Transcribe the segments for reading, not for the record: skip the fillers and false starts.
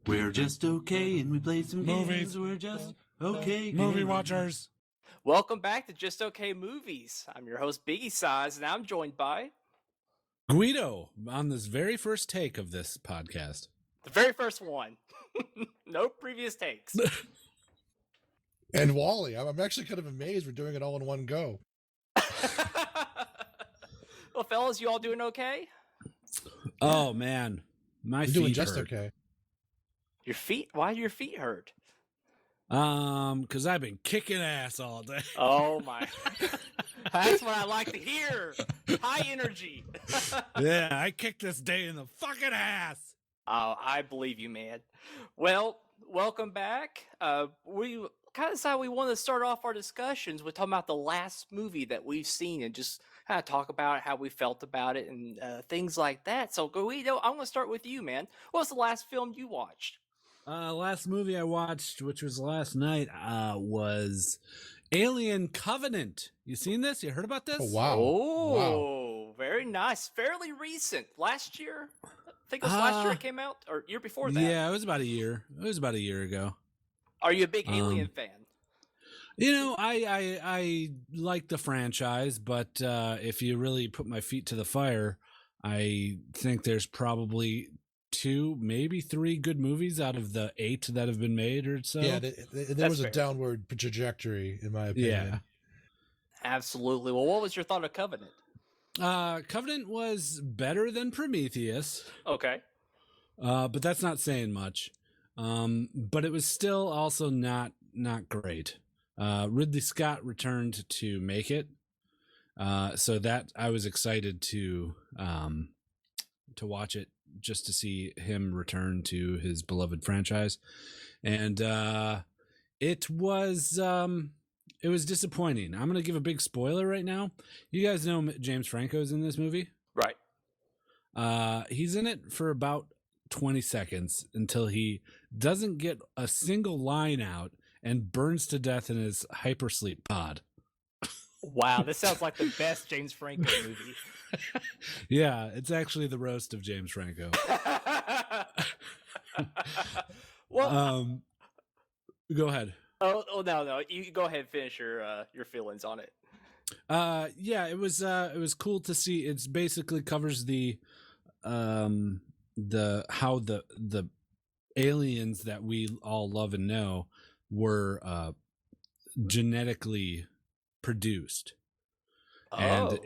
We're just okay, and we play some Movies. games. We're just okay. Movie watchers. Welcome back to Just Okay Movies. I'm your host, BIGGIESIZE, and I'm joined by Gweedo on this very first take of this podcast. the very first one. No previous takes. And Wally. I'm actually kind of amazed we're doing it all in one go. Well, fellas, you all doing okay? Oh man, my You're feet doing just hurt. okay. Your feet? Why do your feet hurt? Because I've been kicking ass all day. Oh my. That's what I like to hear. High energy. Yeah, I kicked this day in the fucking ass. Oh, I believe you, man. Well, welcome back. We kind of decided we want to start off our discussions with talking about the last movie that we've seen and just kind of talk about how we felt about it and things like that. So, Gweedo, I'm going to start with you, man. What was the last film you watched? Last movie I watched, which was last night, was Alien Covenant. You seen this? You heard about this? Oh, wow. Oh, very nice. Fairly recent. Last year? I think it was last year it came out? Or year before that? Yeah, it was about a year. It was about a year ago. Are you a big Alien fan? You know, I like the franchise, but if you really put my feet to the fire, I think there's probably 2, maybe 3 good movies out of the 8 that have been made or so. Yeah, there was a downward trajectory, in my opinion. Yeah. Absolutely. Well, what was your thought of Covenant? Covenant was better than Prometheus. Okay. But that's not saying much. But it was still also not great. Ridley Scott returned to make it. So that I was excited to watch it just to see him return to his beloved franchise. And it was disappointing. I'm going to give a big spoiler right now. You guys know James Franco's in this movie? Right. He's in it for about 20 seconds until he doesn't get a single line out and burns to death in his hypersleep pod. Wow, this sounds like the best James Franco movie. Yeah, it's actually the roast of James Franco. Well, go ahead. Oh no, you go ahead and finish your feelings on it. Yeah, it was cool to see. It's basically covers the how the aliens that we all love and know were genetically produced. And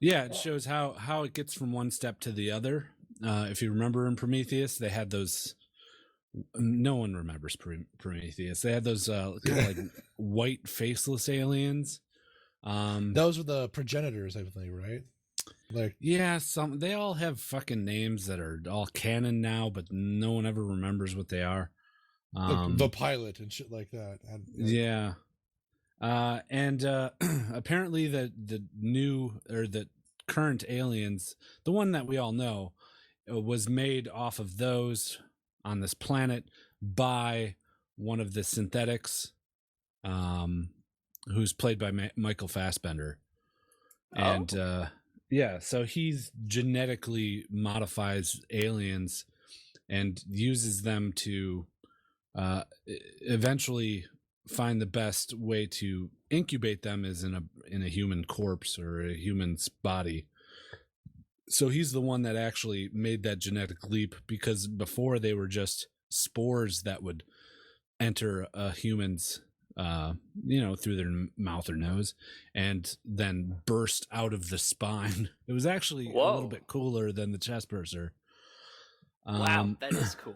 yeah, it shows how it gets from one step to the other. If you remember in Prometheus, they had those. No one remembers Prometheus. They had those kind of like white faceless aliens. Those were the progenitors, I believe, right? Like, yeah, they all have fucking names that are all canon now, but no one ever remembers what they are. the pilot and shit like that. Yeah. And apparently the new or the current aliens, the one that we all know, was made off of those on this planet by one of the synthetics, who's played by Michael Fassbender. And yeah, so he's genetically modifies aliens and uses them to eventually find the best way to incubate them is in a human corpse or a human's body. So he's the one that actually made that genetic leap, because before they were just spores that would enter a human's through their mouth or nose and then burst out of the spine. It was actually a little bit cooler than the chest burster. Wow, that is cool.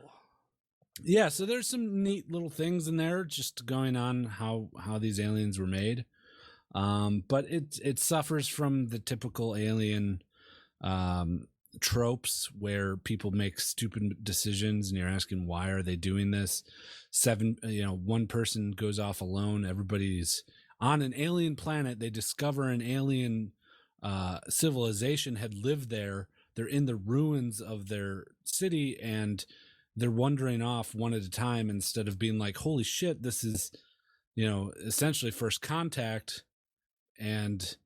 Yeah, so there's some neat little things in there just going on how these aliens were made. But it suffers from the typical alien tropes where people make stupid decisions and you're asking, why are they doing this? One person goes off alone. Everybody's on an alien planet. They discover an alien civilization had lived there. They're in the ruins of their city and they're wandering off one at a time instead of being like, holy shit, this is, essentially first contact. And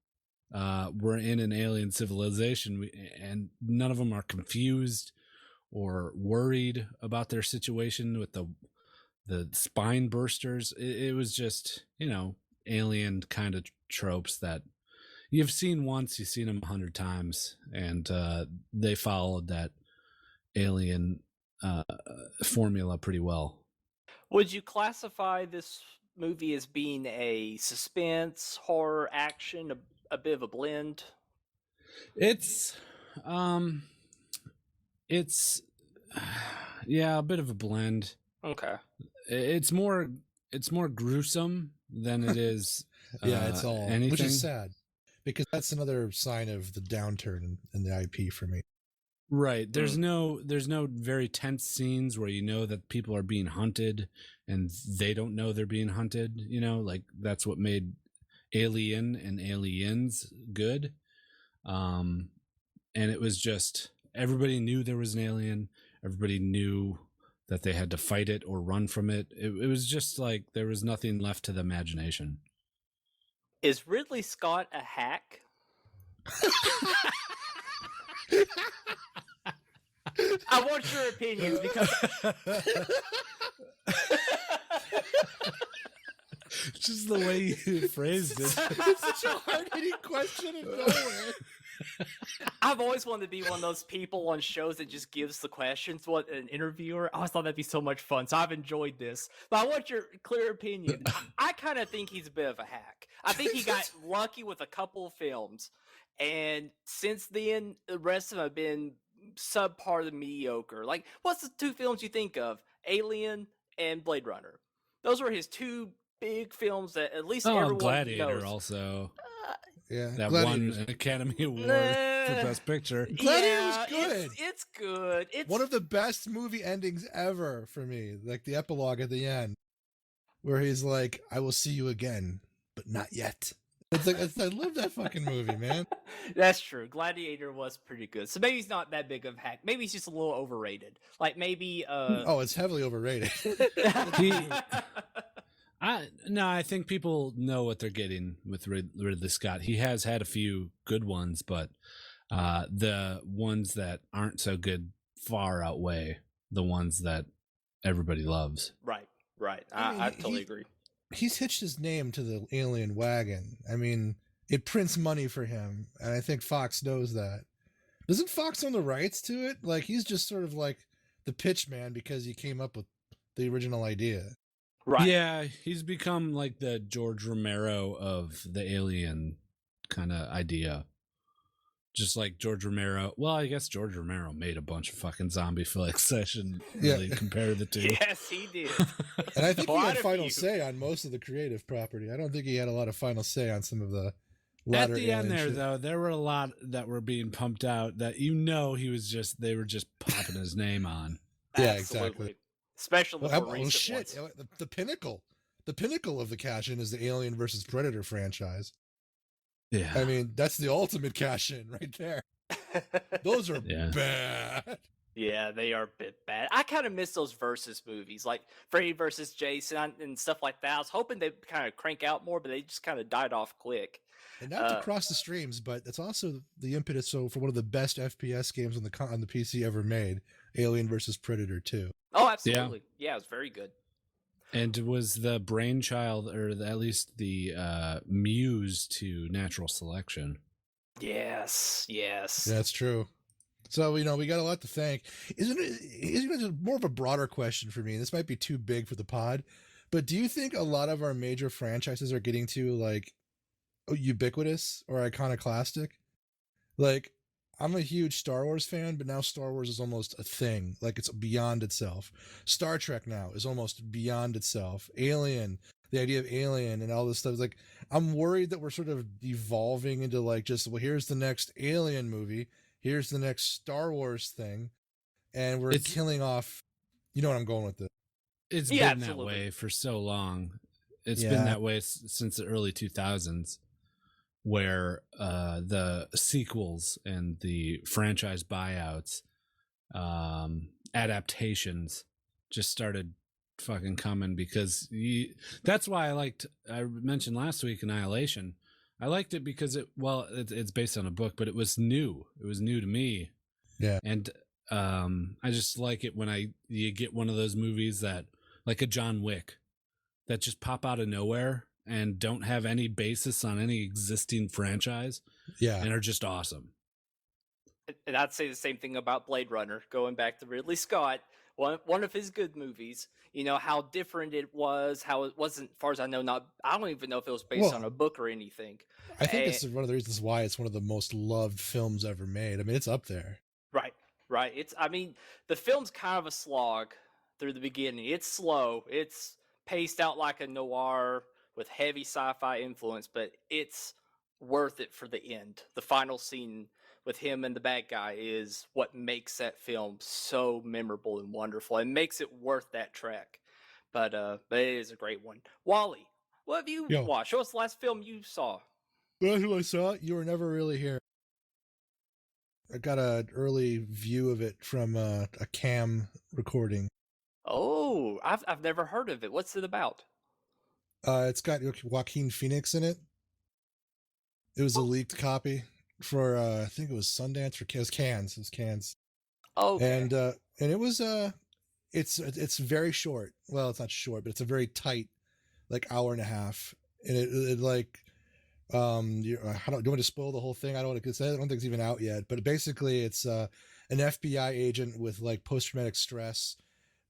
we're in an alien civilization, and none of them are confused or worried about their situation with the spine bursters. It was just, alien kind of tropes that you've seen once, you've seen them 100 times, and they followed that alien formula pretty well. Would you classify this movie as being a suspense, horror, action, a bit of a blend? It's yeah, a bit of a blend. Okay. It's more gruesome than it is Yeah, it's all anything. Which is sad, because that's another sign of the downturn in the IP for me. Right. There's no very tense scenes where you know that people are being hunted and they don't know they're being hunted, like that's what made Alien and Aliens good. And it was just, everybody knew there was an alien. Everybody knew that they had to fight it or run from it. It was just like there was nothing left to the imagination. Is Ridley Scott a hack? I want your opinions because Just the way you phrased it. It's such a hard-hitting question of nowhere. I've always wanted to be one of those people on shows that just gives the questions. What an interviewer! I always thought that'd be so much fun. So I've enjoyed this. But I want your clear opinion. I kind of think he's a bit of a hack. I think he got lucky with a couple of films, and since then the rest of them have been subpar to mediocre. Like, what's the two films you think of? Alien and Blade Runner. Those were his two big films that at least everyone Gladiator knows. also. Yeah, That Gladiator's- won an Academy Award for Nah. Best Picture. Gladiator's good. It's good. It's One of the best movie endings ever for me, like the epilogue at the end, where he's like, "I will see you again, but not yet." It's like I love that fucking movie, man. That's true. Gladiator was pretty good. So maybe he's not that big of a hack. Maybe he's just a little overrated. Like maybe Oh, it's heavily overrated. I think people know what they're getting with Ridley Scott. He has had a few good ones, but the ones that aren't so good far outweigh the ones that everybody loves. Right. I mean, I totally agree. He's hitched his name to the alien wagon. I mean, it prints money for him, and I think Fox knows that. Doesn't Fox own the rights to it? Like, he's just sort of like the pitch man because he came up with the original idea. Right. Yeah, he's become like the George Romero of the alien kind of idea. Just like George Romero. Well, I guess George Romero made a bunch of fucking zombie flicks. I shouldn't really compare the two. Yes, he did. And I think he Quite had a final few. say on most of the creative property. I don't think he had a lot of final say on some of the At latter the end alien there, shit. though, there were a lot that were being pumped out that they were just popping his name on. Yeah, Absolutely. exactly. Especially the more Oh recent shit! ones. The pinnacle of the cash-in is the Alien versus Predator franchise. Yeah. I mean, that's the ultimate cash-in right there. Those are Yeah. bad. Yeah, they are a bit bad. I kind of miss those versus movies, like Freddy versus Jason and stuff like that. I was hoping they'd kind of crank out more, but they just kind of died off quick. And not to cross the streams, but it's also the impetus for one of the best FPS games on the PC ever made, Alien versus Predator 2. Oh, absolutely. Yeah, it was very good. And was the brainchild, or at least the muse to natural selection. Yes. That's true. So, we got a lot to thank. Isn't it more of a broader question for me? And this might be too big for the pod, but do you think a lot of our major franchises are getting to like ubiquitous or iconoclastic? Like, I'm a huge Star Wars fan, but now Star Wars is almost a thing. Like, it's beyond itself. Star Trek now is almost beyond itself. Alien, the idea of Alien and all this stuff. Like, I'm worried that we're sort of evolving into like just, well, here's the next Alien movie. Here's the next Star Wars thing. And we're killing off. You know what I'm going with this. It's Yeah, been absolutely. that way for so long. It's Yeah. been that way since the early 2000s, where the sequels and the franchise buyouts, adaptations just started fucking coming because that's why I mentioned last week Annihilation. I liked it because it's based on a book, but it was new. It was new to me. Yeah. And I just like it when you get one of those movies that, like a John Wick, that just pop out of nowhere and don't have any basis on any existing franchise, and are just awesome. And I'd say the same thing about Blade Runner, going back to Ridley Scott, one of his good movies. You know, how different it was, how it wasn't, as far as I know, I don't even know if it was based on a book or anything. I think this is one of the reasons why it's one of the most loved films ever made. I mean, it's up there. Right. The film's kind of a slog through the beginning. It's slow. It's paced out like a noir with heavy sci-fi influence, but it's worth it for the end. The final scene with him and the bad guy is what makes that film so memorable and wonderful, and makes it worth that trek. But it is a great one. Wally, what have you watched? Show us the last film you saw. Well, who I saw? You Were Never Really Here. I got an early view of it from a cam recording. Oh, I've never heard of it. What's it about? It's got Joaquin Phoenix in it. It was a leaked copy for I think it was Sundance or Cannes. It was Cannes. Oh, okay. And it was it's very short. Well, it's not short, but it's a very tight, like, hour and a half. And it like do you want to spoil the whole thing? I don't think it's even out yet. But basically, it's an FBI agent with like post-traumatic stress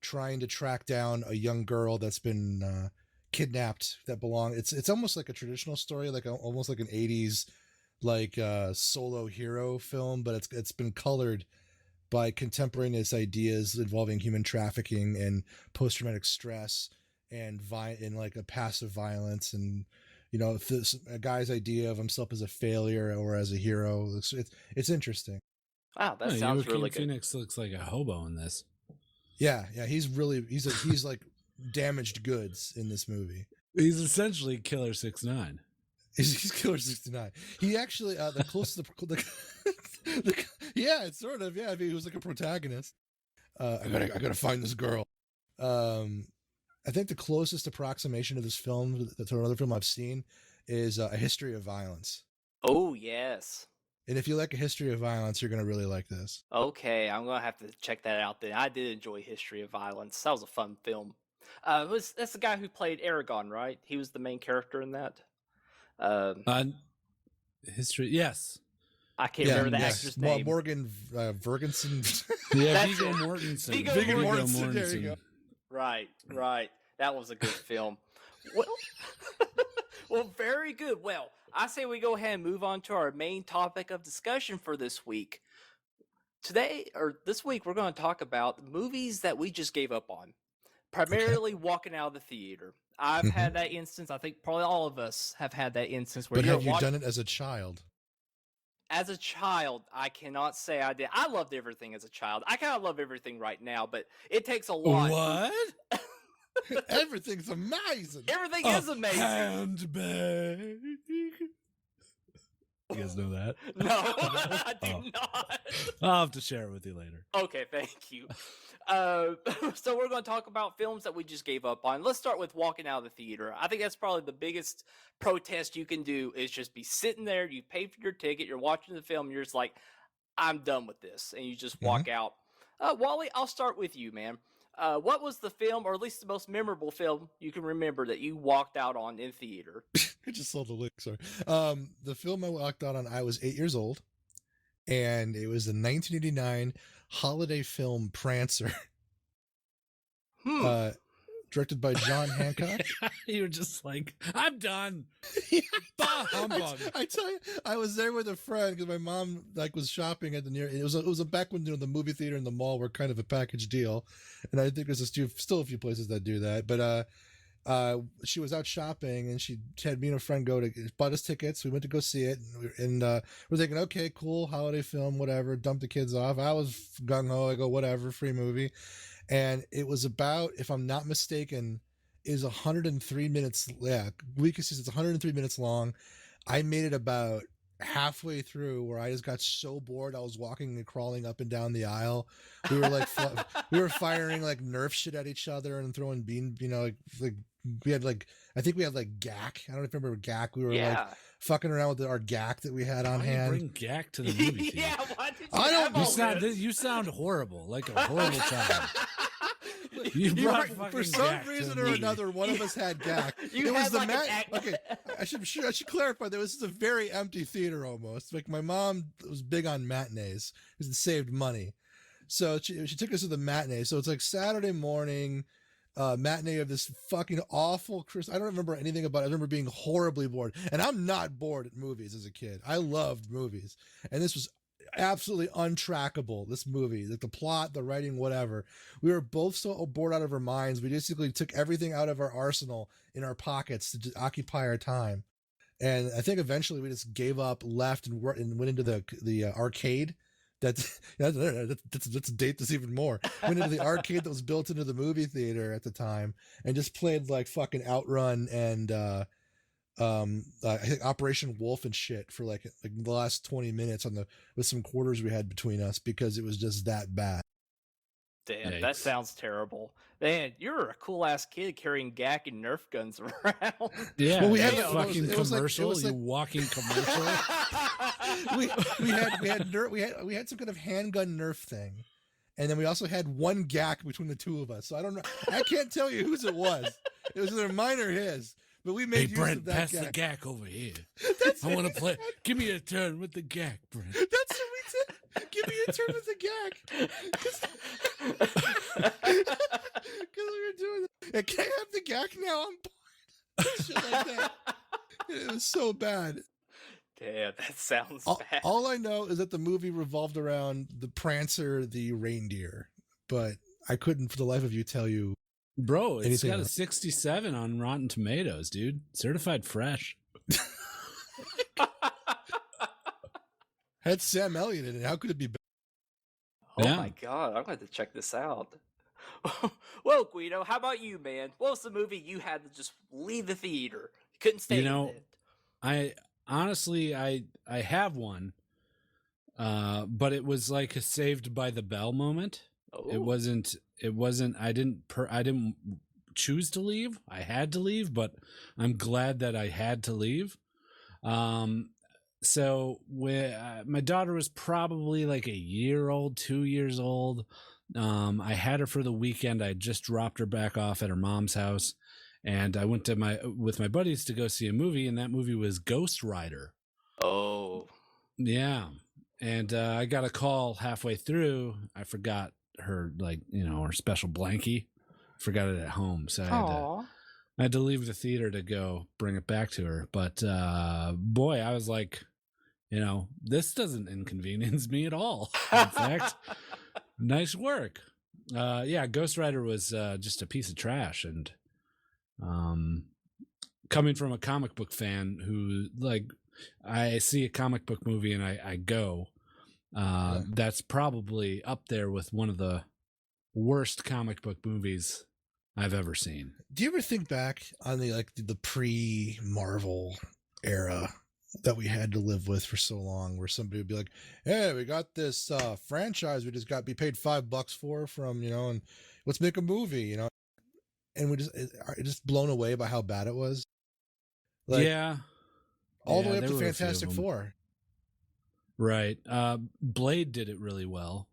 trying to track down a young girl that's been kidnapped that it's almost like a traditional story, like almost like an 80s like solo hero film, but it's been colored by contemporaneous ideas involving human trafficking and post-traumatic stress and like a passive violence, and you know, a guy's idea of himself as a failure or as a hero. It's interesting. Wow, that sounds really good. Phoenix looks like a hobo in this. Yeah, he's like damaged goods in this movie. He's essentially Killer 6ix9ine. He's Killer 6ix9ine. He actually the closest yeah, it's sort of, yeah. I mean, he was like a protagonist. I gotta find this girl. I think the closest approximation of this film to another film I've seen is A History of Violence. Oh, yes. And if you like A History of Violence, you're going to really like this. Okay, I'm going to have to check that out then. I did enjoy History of Violence. That was a fun film. That's the guy who played Aragon, right? He was the main character in that. History, yes. I can't remember the actor's name. Morgan Vergensen. Yeah, Viggo Mortensen. Viggo Mortensen. There you go. Right. That was a good film. Well, very good. Well, I say we go ahead and move on to our main topic of discussion for this week. This week, we're going to talk about the movies that we just gave up on. Primarily walking out of the theater. I've had that instance. I think probably all of us have had that instance. Where but have you done it as a child? As a child, I cannot say I did. I loved everything as a child. I kind of love everything right now, but it takes a lot. What? Everything's amazing. Everything is amazing. Handbag. You guys know that? No, I do not. I'll have to share it with you later. Okay, thank you. So we're going to talk about films that we just gave up on. Let's start with walking out of the theater. I think that's probably the biggest protest you can do, is just be sitting there. You pay for your ticket. You're watching the film. You're just like, I'm done with this. And you just walk out. Wally, I'll start with you, man. What was the film, or at least the most memorable film you can remember that you walked out on in theater? I just saw the link, sorry. The film I walked out on, I was 8 years old, and it was the 1989 holiday film Prancer. Directed by John Hancock. You were just like, I'm done. Bah, humbug. I tell you, I was there with a friend because my mom was shopping at the near. It was a back when the movie theater and the mall were kind of a package deal, and I think there's still a few places that do that. But she was out shopping, and she had me and a friend bought us tickets. We went to go see it, and we're thinking, okay, cool, holiday film, whatever. Dump the kids off. I was gung ho. I go, whatever, free movie. And it was about, if I'm not mistaken, is 103 minutes. Yeah, BIGGIESIZE, it's 103 minutes long. I made it about halfway through where I just got so bored. I was walking and crawling up and down the aisle. We were like, we were firing like Nerf shit at each other and throwing like we had like, I think we had like GAC. I don't know if you remember GAC. We were like fucking around with our gack that we had on Why you hand. bring Gak to the movie theater? Yeah, why did you I don't- have You all sound this? you sound horrible, like a horrible child. You You're brought right, fucking for some Gak to reason the or movie. another, one of us had gack. You it was had, the like, an act- Okay, I should clarify that this is a very empty theater almost. Like my mom was big on matinees because it saved money, so she took us to the matinee. So it's like Saturday morning. Matinee of this fucking awful I don't remember anything about it. I remember being horribly bored, and I'm not bored at movies as a kid. I loved movies, and this was absolutely untrackable. This movie, like the plot, the writing, whatever. We were both so bored out of our minds. We basically took everything out of our arsenal in our pockets to just occupy our time. And I think eventually we just gave up, left, and went into the arcade. Let's date this even more. Went into the arcade that was built into the movie theater at the time and just played like fucking Outrun and I think Operation Wolf and shit for like the last 20 minutes with some quarters we had between us because it was just that bad. Damn, that Yikes. sounds terrible. Man, you're a cool ass kid carrying Gak and Nerf guns around. Yeah, Well, we that had fucking it was like- it commercial. was You like- walking commercial. we had some kind of handgun Nerf thing, and then we also had one Gak between the two of us. So I don't know. I can't tell you whose it was. It was either mine or his. But we made Hey use Brent, of that pass Gak. the Gak over here. That's I want to play. Give me a turn with the Gak, Brent. That's what we said. Give me a turn with the Gak. Because we were doing that. Can I have the Gak now? I'm bored. Shit like that. It was so bad. Damn, that sounds bad. All I know is that the movie revolved around the Prancer, the reindeer, but I couldn't for the life of you tell you. Bro, it's Anything got a else? 67 on Rotten Tomatoes, dude. Certified fresh. Had Sam Elliott in it. How could it be better? Oh Yeah. my god, I'm going to check this out. Well, Guido, how about you, man? What was the movie you had to just leave the theater? You couldn't stay You know, in it. I honestly I have one. But it was like a Saved by the Bell moment. Oh. It wasn't I didn't choose to leave. I had to leave, but I'm glad that I had to leave. So my daughter was probably like a year old, 2 years old. I had her for the weekend. I just dropped her back off at her mom's house, and I went to with my buddies to go see a movie, and that movie was Ghost Rider. Oh. Yeah. And I got a call halfway through. I forgot her, her special blankie. Forgot it at home. So I had to leave the theater to go bring it back to her. But boy, I was like, this doesn't inconvenience me at all. In fact, nice work. Yeah, Ghost Rider was just a piece of trash. And coming from a comic book fan who, I see a comic book movie and I go, that's probably up there with one of the worst comic book movies I've ever seen. Do you ever think back on the pre-Marvel era that we had to live with for so long, where somebody would be like, "Hey, we got this franchise we just be paid $5 for from and let's make a movie," and we just blown away by how bad it was. Yeah. All the Yeah, way up there to were a few of Fantastic them. Four. Right. Blade did it really well.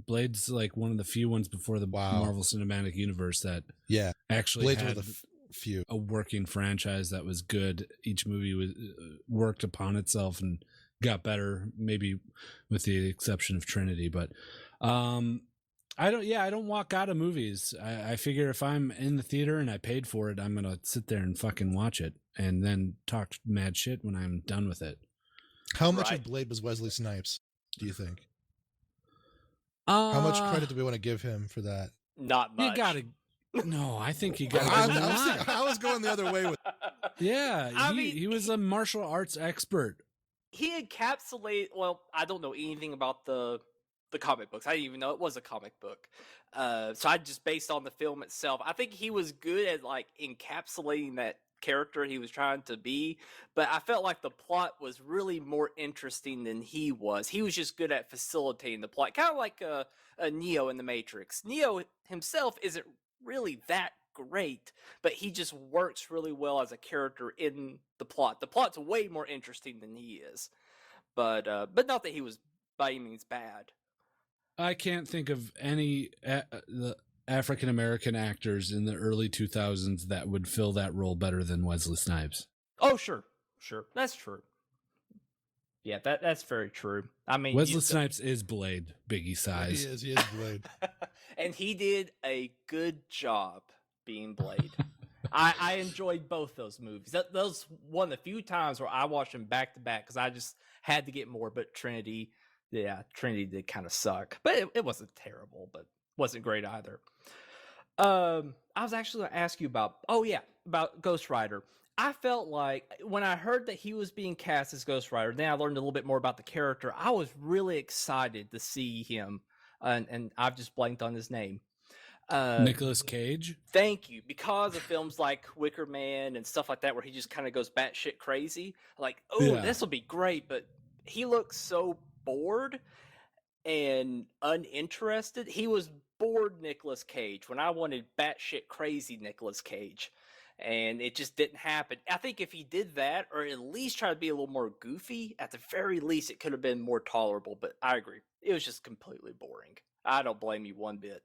Blade's like one of the few ones before the Wow. Marvel Cinematic Universe that Yeah, actually Blade's had one of the few. a working franchise that was good. Each movie was worked upon itself and got better, maybe with the exception of Trinity. But I don't walk out of movies. I figure if I'm in the theater and I paid for it, I'm gonna sit there and fucking watch it and then talk mad shit when I'm done with it. How much Right. of Blade was Wesley Snipes, do you think? How much credit do we want to give him for that? Not much. You gotta. No, I think you gotta I, give him a I was lot. thinking- I was going the other way with. Yeah, I mean, he was a martial arts expert. He encapsulated. Well, I don't know anything about the comic books. I didn't even know it was a comic book. So I just based on the film itself. I think he was good at encapsulating that character he was trying to be, but I felt like the plot was really more interesting than he was. He was just good at facilitating the plot, kind of like a Neo in the Matrix. Neo himself isn't really that great, but he just works really well as a character in the plot. The plot's way more interesting than he is, but not that he was by any means bad. I can't think of any the African American actors in the early 2000s that would fill that role better than Wesley Snipes. Oh, sure, that's true. Yeah, that's very true. I mean, Wesley Snipes is Blade, Biggie size. He is Blade. and he did a good job being Blade. I enjoyed both those movies. That was one of the few times where I watched them back to back because I just had to get more. But Trinity did kind of suck, but it wasn't terrible, but wasn't great either. I was actually going to ask you about Ghost Rider. I felt like when I heard that he was being cast as Ghost Rider, then I learned a little bit more about the character. I was really excited to see him, and I've just blanked on his name. Nicolas Cage. Thank you. Because of films like Wicker Man and stuff like that, where he just kind of goes batshit crazy. Like, this will be great, but he looks so bored and uninterested. He was bored Nicolas Cage when I wanted batshit crazy Nicolas Cage. And it just didn't happen. I think if he did that, or at least try to be a little more goofy, at the very least, it could have been more tolerable. But I agree. It was just completely boring. I don't blame you one bit.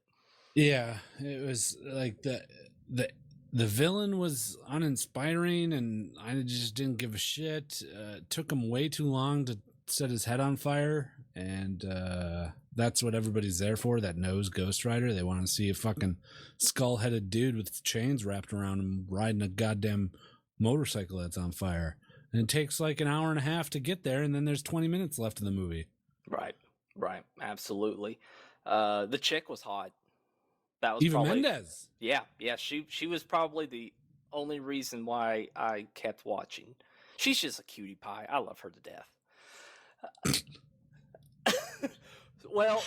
Yeah, it was like the villain was uninspiring, and I just didn't give a shit. It took him way too long to set his head on fire, and that's what everybody's there for, that knows Ghost Rider. They want to see a fucking skull-headed dude with chains wrapped around him riding a goddamn motorcycle that's on fire. And it takes like an hour and a half to get there, and then there's 20 minutes left in the movie. Right, absolutely. The chick was hot. That was Eva probably, Mendes. Yeah, she was probably the only reason why I kept watching. She's just a cutie pie. I love her to death. Well,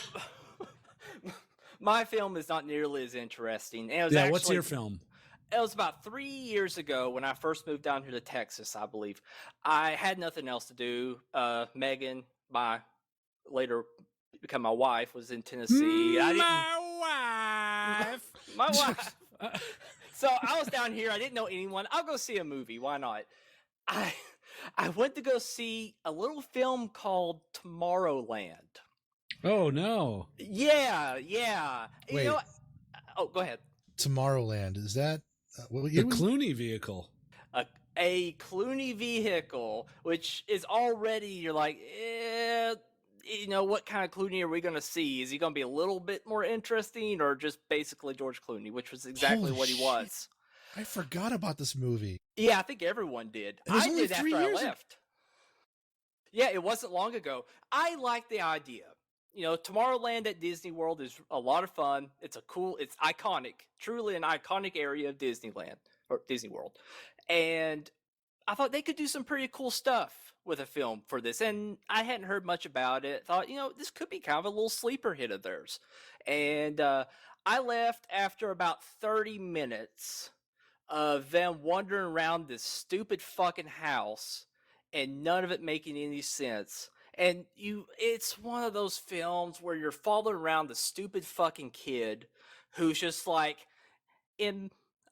my film is not nearly as interesting. And it was what's your film? It was about 3 years ago when I first moved down here to Texas, I believe. I had nothing else to do. Megan, my later become my wife, was in Tennessee. My wife. So I was down here. I didn't know anyone. I'll go see a movie. Why not? I went to go see a little film called Tomorrowland. Oh, no. Yeah. Wait. You know, go ahead. Tomorrowland, is that the Clooney vehicle? A Clooney vehicle, which is already, you're like, what kind of Clooney are we going to see? Is he going to be a little bit more interesting, or just basically George Clooney, which was exactly what he was? I forgot about this movie. Yeah, I think everyone did. I did after I left. Yeah, it wasn't long ago. I like the idea. Tomorrowland at Disney World is a lot of fun. It's iconic, truly an iconic area of Disneyland or Disney World. And I thought they could do some pretty cool stuff with a film for this. And I hadn't heard much about it. Thought, this could be kind of a little sleeper hit of theirs. And I left after about 30 minutes of them wandering around this stupid fucking house and none of it making any sense. And it's one of those films where you're following around the stupid fucking kid who's just like,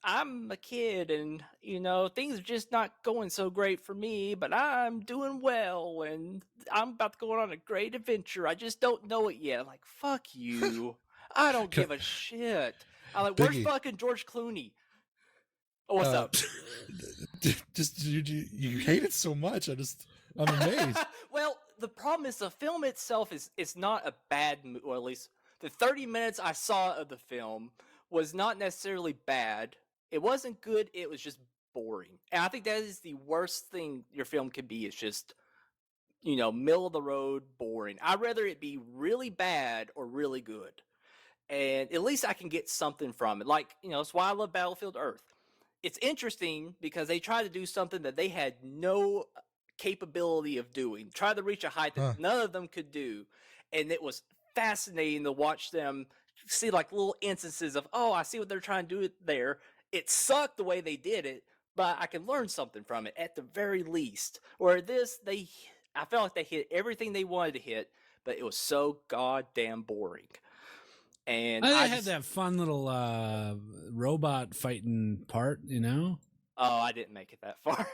I'm a kid and, things are just not going so great for me, but I'm doing well and I'm about to go on a great adventure. I just don't know it yet. I'm like, fuck you. I don't give a shit. I'm like, where's fucking George Clooney? Oh, what's up? Just you hate it so much. I'm amazed. Well, the problem is the film itself is not a bad movie, or at least the 30 minutes I saw of the film was not necessarily bad. It wasn't good. It was just boring. And I think that is the worst thing your film can be. It's just, middle of the road, boring. I'd rather it be really bad or really good. And at least I can get something from it. Like, that's why I love Battlefield Earth. It's interesting because they tried to do something that they had no capability of doing. Tried to reach a height that none of them could do. And it was fascinating to watch them see like little instances of, I see what they're trying to do there. It sucked the way they did it, but I can learn something from it at the very least. Where this, I felt like they hit everything they wanted to hit, but it was so goddamn boring. And I had that fun little robot fighting part, you know? Oh, I didn't make it that far.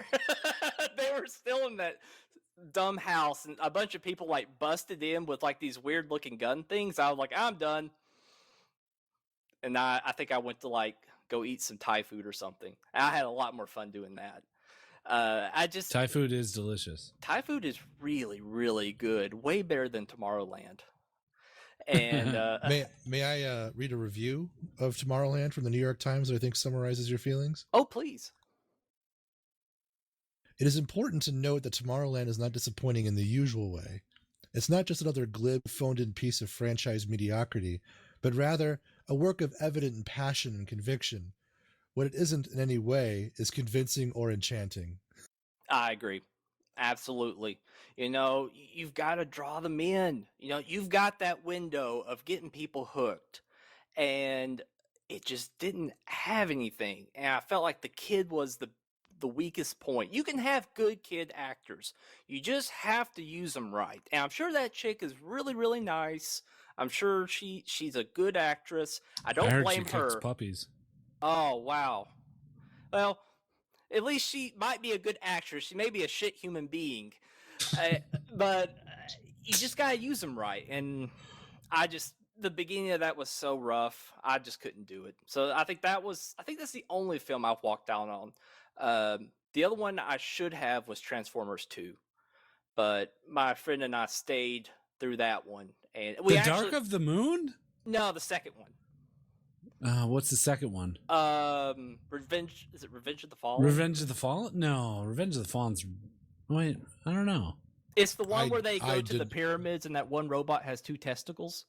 They were still in that dumb house, and a bunch of people like busted in with like these weird looking gun things. I was like, I'm done. And I think I went to like go eat some Thai food or something. I had a lot more fun doing that. Thai food is delicious. Thai food is really, really good. Way better than Tomorrowland. And may I read a review of Tomorrowland from the New York Times that I think summarizes your feelings? oh, please. It is important to note that Tomorrowland is not disappointing in the usual way. It's not just another glib, phoned-in piece of franchise mediocrity, but rather a work of evident passion and conviction. What it isn't in any way is convincing or enchanting. I agree. Absolutely. You know, you've got to draw them in. You know, you've got that window of getting people hooked. And it just didn't have anything. And I felt like the kid was the weakest point. You can have good kid actors. You just have to use them right. And I'm sure that chick is really, really nice. I'm sure she's a good actress. I don't blame she her. kicks puppies. Oh, wow. Well, at least she might be a good actress. She may be a shit human being. But you just got to use them right. And the beginning of that was so rough. I just couldn't do it. So I think that's the only film I've walked out on. The other one I should have was Transformers 2. But my friend and I stayed through that one. And Dark of the Moon? No, the second one. What's the second one? Revenge. Is it Revenge of the Fallen? Revenge of the Fallen? No, Revenge of the Fallen's. Wait, I don't know. It's the one where they go to the pyramids and that one robot has 2 testicles,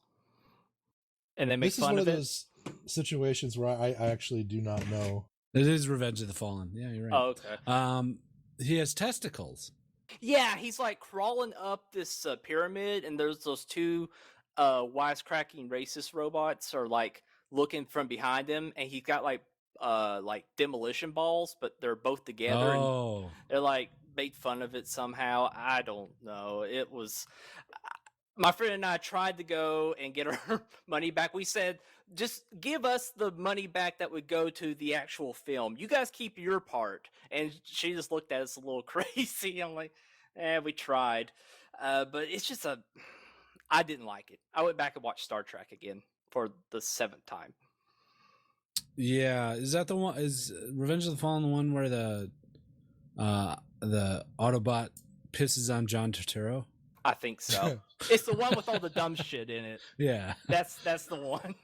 and they make fun of it. This is one of those situations where I actually do not know. It is Revenge of the Fallen. Yeah, you're right. Oh, okay. He has testicles. Yeah, he's like crawling up this pyramid, and there's those 2 wisecracking racist robots are like looking from behind him, and he's got like demolition balls, but they're both together. Oh. And they're like made fun of it somehow. I don't know. It was my friend and I tried to go and get our money back. We said, just give us the money back that would go to the actual film. You guys keep your part. And she just looked at us a little crazy. I'm like, we tried. But it's just I didn't like it. I went back and watched Star Trek again for the 7th time. Yeah. Is that the one? Is Revenge of the Fallen the one where the Autobot pisses on John Turturro? I think so. It's the one with all the dumb shit in it. Yeah. That's the one.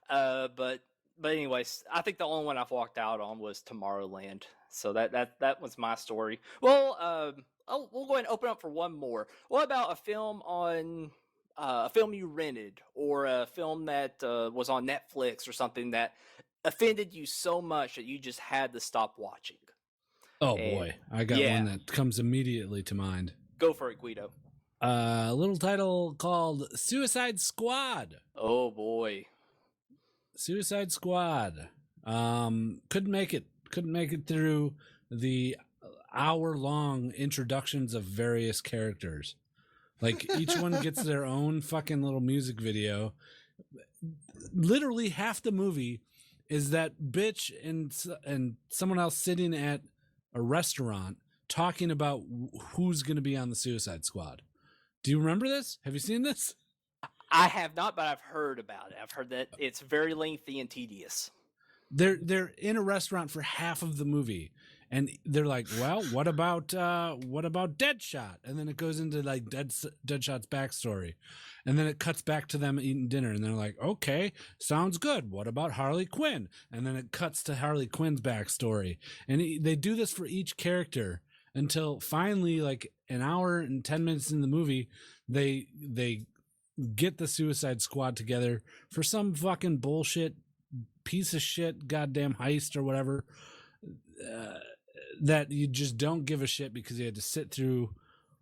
But anyways, I think the only one I've walked out on was Tomorrowland. So that was my story. Well, we'll go ahead and open up for one more. What about a film a film you rented, or a film that was on Netflix or something that offended you so much that you just had to stop watching? Oh boy, I got one that comes immediately to mind. Go for it, Gweedo. A little title called Suicide Squad. Oh boy. Suicide Squad. Couldn't make it through the hour-long introductions of various characters. Like, each one gets their own fucking little music video. Literally half the movie is that bitch and someone else sitting at a restaurant talking about who's going to be on the Suicide Squad. Do you remember this? Have you seen this? I have not, but I've heard about it. I've heard that it's very lengthy and tedious. They're in a restaurant for half of the movie, and they're like, "Well, what about Deadshot?" And then it goes into like Deadshot's backstory, and then it cuts back to them eating dinner, and they're like, "Okay, sounds good. What about Harley Quinn?" And then it cuts to Harley Quinn's backstory, and they do this for each character until finally, like an hour and 10 minutes in the movie, they get the Suicide Squad together for some fucking bullshit piece of shit goddamn heist or whatever that you just don't give a shit because you had to sit through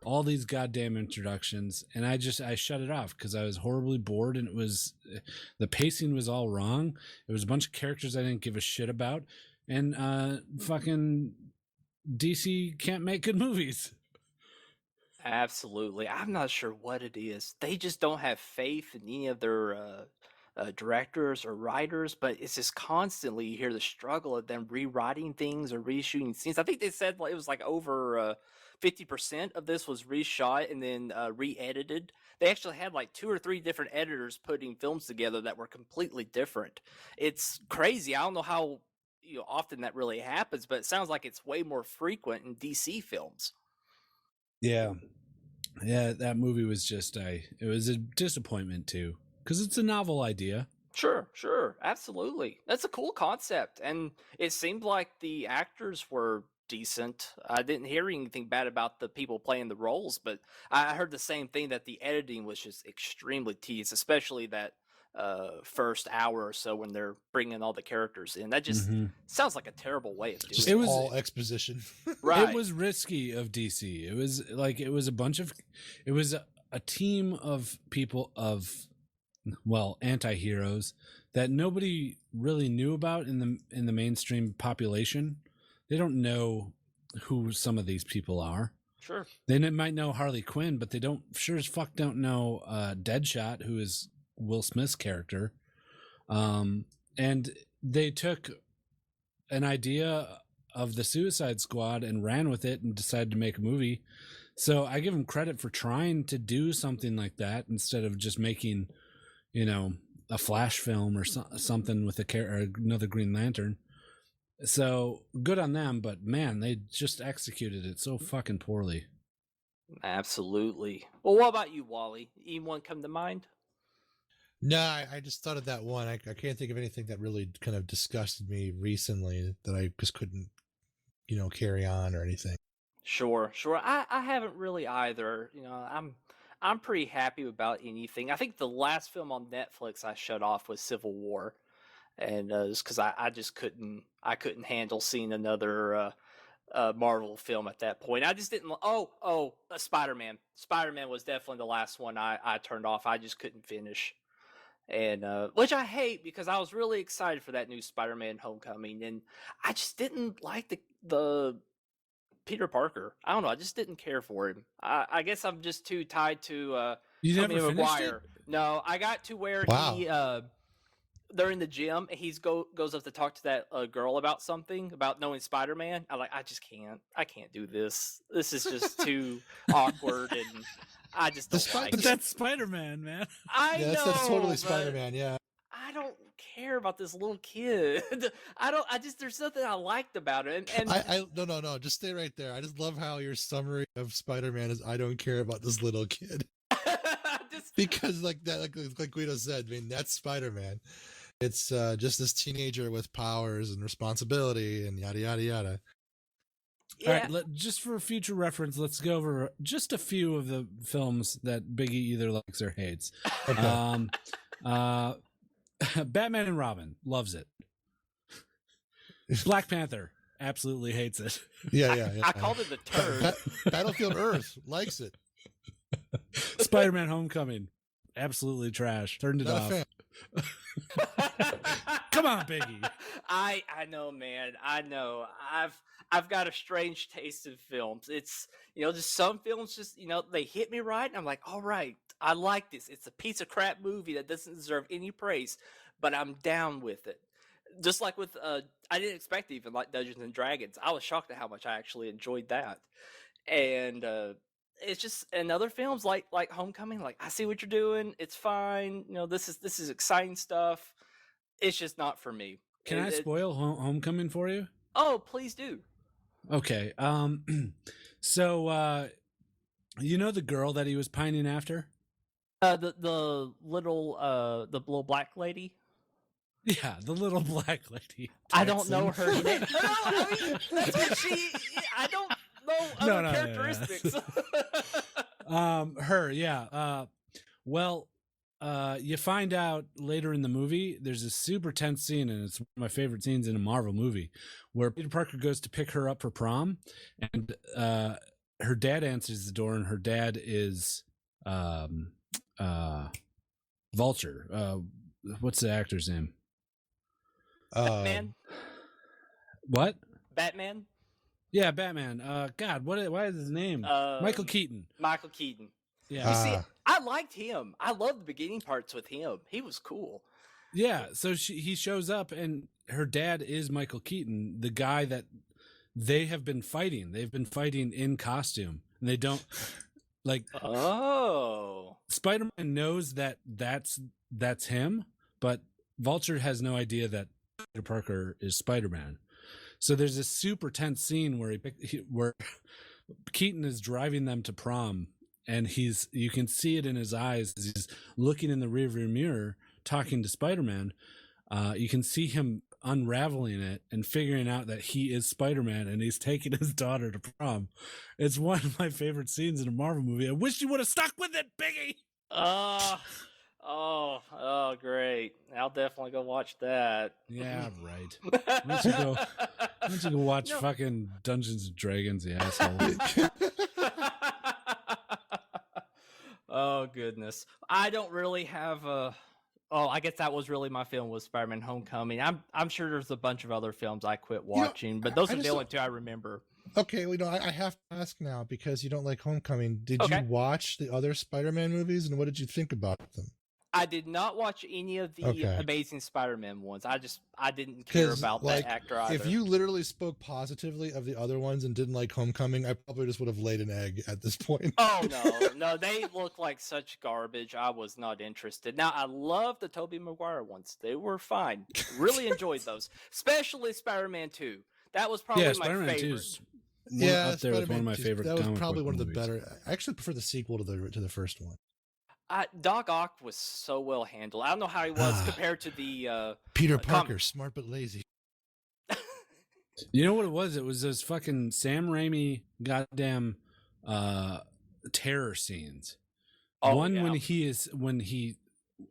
all these goddamn introductions, and I shut it off because I was horribly bored, and the pacing was all wrong. It was a bunch of characters I didn't give a shit about, and fucking DC can't make good movies. Absolutely. I'm not sure what it is. They just don't have faith in any of their directors or writers, but it's just constantly you hear the struggle of them rewriting things or reshooting scenes. I think they said it was like over 50% of this was reshot and then re-edited. They actually had like 2 or 3 different editors putting films together that were completely different. It's crazy. I don't know how often that really happens, but it sounds like it's way more frequent in DC films. Yeah. Yeah, that movie was just it was a disappointment too, because it's a novel idea. Sure, absolutely. That's a cool concept, and it seemed like the actors were decent. I didn't hear anything bad about the people playing the roles, but I heard the same thing that the editing was just extremely tedious, especially that first hour or so when they're bringing all the characters in. That just sounds like a terrible way of doing Just it. all exposition. Right. It was risky of DC. It was like it was a team of people of anti-heroes that nobody really knew about in the mainstream population. They don't know who some of these people are. Sure. They might know Harley Quinn, but they don't sure as fuck don't know Deadshot, who is Will Smith's character. And they took an idea of the Suicide Squad and ran with it and decided to make a movie. So I give them credit for trying to do something like that instead of just making, a Flash film or something with another Green Lantern. So good on them, but man, they just executed it so fucking poorly. Absolutely. Well, what about you, Wally? Anyone come to mind? No, I just thought of that one. I can't think of anything that really kind of disgusted me recently that I just couldn't, carry on or anything. Sure. I haven't really either. I'm pretty happy about anything. I think the last film on Netflix I shut off was Civil War, and just because I just couldn't handle seeing another Marvel film at that point. I just didn't. Spider-Man. Spider-Man was definitely the last one I turned off. I just couldn't finish. And which I hate because I was really excited for that new Spider-Man Homecoming, and I just didn't like the Peter Parker. I don't know. I just didn't care for him. I guess I'm just too tied to You Tobey never finished Maguire. it? No, I got to where Wow. they're in the gym. And goes up to talk to that girl about something about knowing Spider-Man. I just can't. I can't do this. This is just too awkward, and I just don't like But it. that's Spider-Man, man. I know. That's totally but Spider-Man. Yeah. I don't care about this little kid. There's something I liked about it. And No. Just stay right there. I just love how your summary of Spider-Man is, I don't care about this little kid. Because like Gweedo said, I mean, that's Spider-Man. It's just this teenager with powers and responsibility and yada, yada, yada. yeah. All right, just for future reference, let's go over just a few of the films that Biggie either likes or hates. Okay. Batman and Robin, loves it. Black Panther, absolutely hates it. Yeah. I called it the turd. Battlefield Earth likes it. Spider-Man Homecoming, absolutely trash. Turned it Not a off. fan. Come on, Biggie. I know, man. I know. I've got a strange taste in films. It's just some films just they hit me right, and I'm like, all right, I like this. It's a piece of crap movie that doesn't deserve any praise, but I'm down with it. Just like with I didn't expect to even like Dungeons and Dragons. I was shocked at how much I actually enjoyed that, and it's just in other films like Homecoming. Like, I see what you're doing. It's fine. This is exciting stuff. It's just not for me. Can I spoil Homecoming for you? Oh, please do. Okay. So the girl that he was pining after? The little black lady. Yeah, the little black lady. I don't know Texan. her name. No, I mean, that's what she. I don't know other No, characteristics. Her, yeah. You find out later in the movie, there's a super tense scene, and it's one of my favorite scenes in a Marvel movie, where Peter Parker goes to pick her up for prom, and her dad answers the door, and her dad is Vulture. What's the actor's name? Batman. What? Batman. Yeah, Batman. God, why is his name? Michael Keaton. Michael Keaton. Yeah. You see, I liked him. I loved the beginning parts with him. He was cool. Yeah, so he shows up, and her dad is Michael Keaton, the guy that they have been fighting. They've been fighting in costume, and they don't like. Oh, Spider-Man knows that that's him, but Vulture has no idea that Peter Parker is Spider-Man. So there's this super tense scene where Keaton is driving them to prom, and you can see it in his eyes as he's looking in the rearview mirror, talking to Spider-Man. You can see him unraveling it and figuring out that he is Spider-Man, and he's taking his daughter to prom. It's one of my favorite scenes in a Marvel movie. I wish you would have stuck with it, Biggie. Oh, great! I'll definitely go watch that. Yeah, right. Why don't you go watch fucking Dungeons and Dragons, you asshole? Oh goodness, I don't really have a. Oh, I guess that was really my film, was Spider-Man: Homecoming. I'm sure there's a bunch of other films I quit watching, but those are the only two I remember. Okay, well, I have to ask now, because you don't like Homecoming. Did you watch the other Spider-Man movies, and what did you think about them? I did not watch any of the Amazing Spider-Man ones. I didn't care about like, that actor either. If you literally spoke positively of the other ones and didn't like Homecoming, I probably just would have laid an egg at this point. Oh no, they look like such garbage. I was not interested. Now I love the Tobey Maguire ones. They were fine. Really enjoyed those, especially Spider-Man 2. That was probably my Spider-Man favorite. 2's up there with one of my 2, favorite. That was probably one of the movies. better. I actually prefer the sequel to the first one. Doc Ock was so well handled. I don't know how he was compared to the Peter Parker, smart but lazy. You know what it was? It was those fucking Sam Raimi goddamn terror scenes. One when he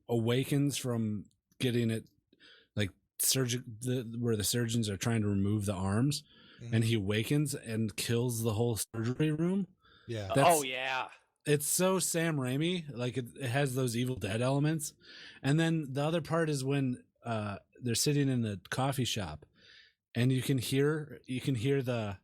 awakens from getting it, like where the surgeons are trying to remove the arms, and he awakens and kills the whole surgery room. Yeah. It's so Sam Raimi, like it has those Evil Dead elements. And then the other part is when they're sitting in the coffee shop, and you can hear the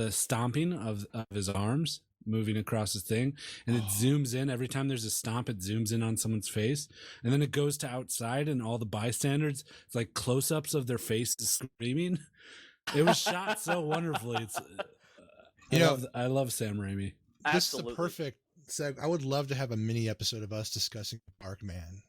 stomping of his arms moving across the thing, and it zooms in every time there's a stomp. It zooms in on someone's face, and then it goes to outside, and all the bystanders, it's like close-ups of their faces screaming. It was shot so wonderfully. I love Sam Raimi. This is a perfect I would love to have a mini episode of us discussing Darkman.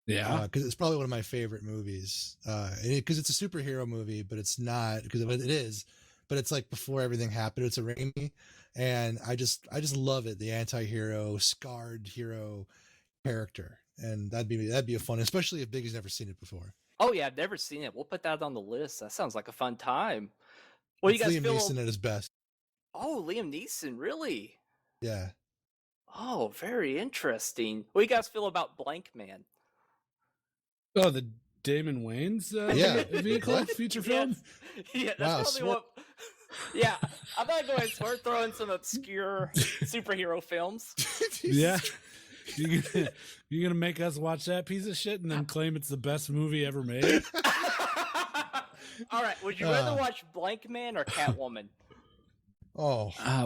Yeah, because it's probably one of my favorite movies. Because it's a superhero movie, but it's not, because it is. But it's like before everything happened. It's a Raimi, and I just love it. The anti-hero, scarred hero character, and that'd be a fun, especially if Biggie's never seen it before. Oh yeah, I've never seen it. We'll put that on the list. That sounds like a fun time. Well, you guys Liam Neeson at his best. Oh, Liam Neeson, really? Yeah. Oh, very interesting. What do you guys feel about Blank Man? Oh, the Damon Wayans vehicle feature film? Yeah, that's probably what... Yeah, I'm not going to start throwing some obscure superhero films. Yeah. You're going to make us watch that piece of shit and then claim it's the best movie ever made? All right, would you rather watch Blank Man or Catwoman?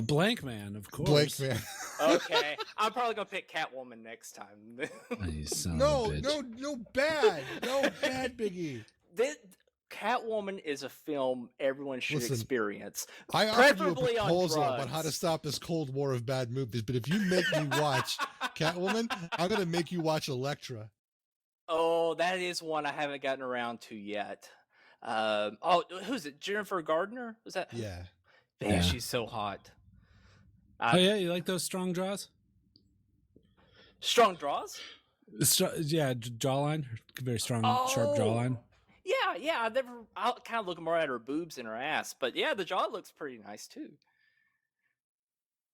Blank Man, of course. Blank Man. Okay, I'm probably gonna pick Catwoman next time. No, bad Biggie. Catwoman is a film everyone should experience. I offered you a proposal about how to stop this Cold War of bad movies, but if you make me watch Catwoman, I'm gonna make you watch Elektra. Oh, that is one I haven't gotten around to yet. Who's it? Jennifer Gardner? Was that? Yeah. Man, she's so hot. You like those strong draws? Strong draws? Jawline, very strong, sharp jawline. Yeah. I'll kind of look more at her boobs and her ass, but yeah, the jaw looks pretty nice too.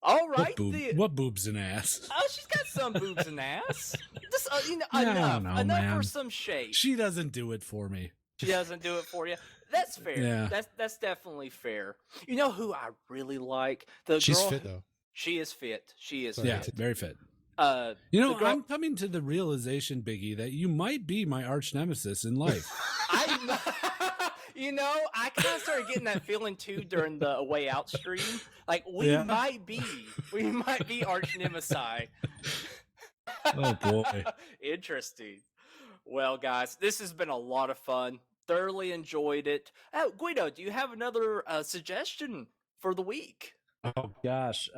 All right, what boobs and ass? Oh, she's got some boobs and ass. Just enough for some shape. She doesn't do it for me. She doesn't do it for you. That's fair. Yeah. That's definitely fair. You know who I really like? She's fit though. She is fit. Yeah, very fit. I'm coming to the realization, Biggie, that you might be my arch nemesis in life. You know, I kind of started getting that feeling too during the A Way Out stream. Like we Yeah. might be arch nemesis. Oh boy. Interesting. Well, guys, this has been a lot of fun. Thoroughly enjoyed it. Oh, Guido, do you have another suggestion for the week? Oh gosh.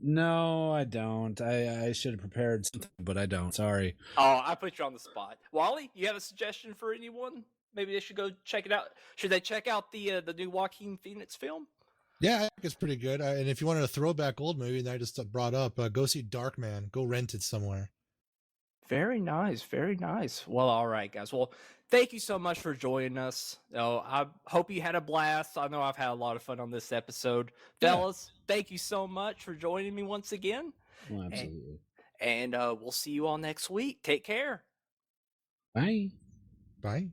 No, I don't. I should have prepared something, but I don't. Sorry. Oh, I put you on the spot. Wally, you have a suggestion for anyone? Maybe they should go check it out. Should they check out the new Joaquin Phoenix film? Yeah, I think it's pretty good. And if you wanted a throwback old movie that I just brought up, go see Darkman. Go rent it somewhere. Very nice, very nice. Well, all right, guys. Well, thank you so much for joining us. I hope you had a blast. I know I've had a lot of fun on this episode. Yeah. Fellas, thank you so much for joining me once again. Oh, absolutely. And we'll see you all next week. Take care. Bye. Bye.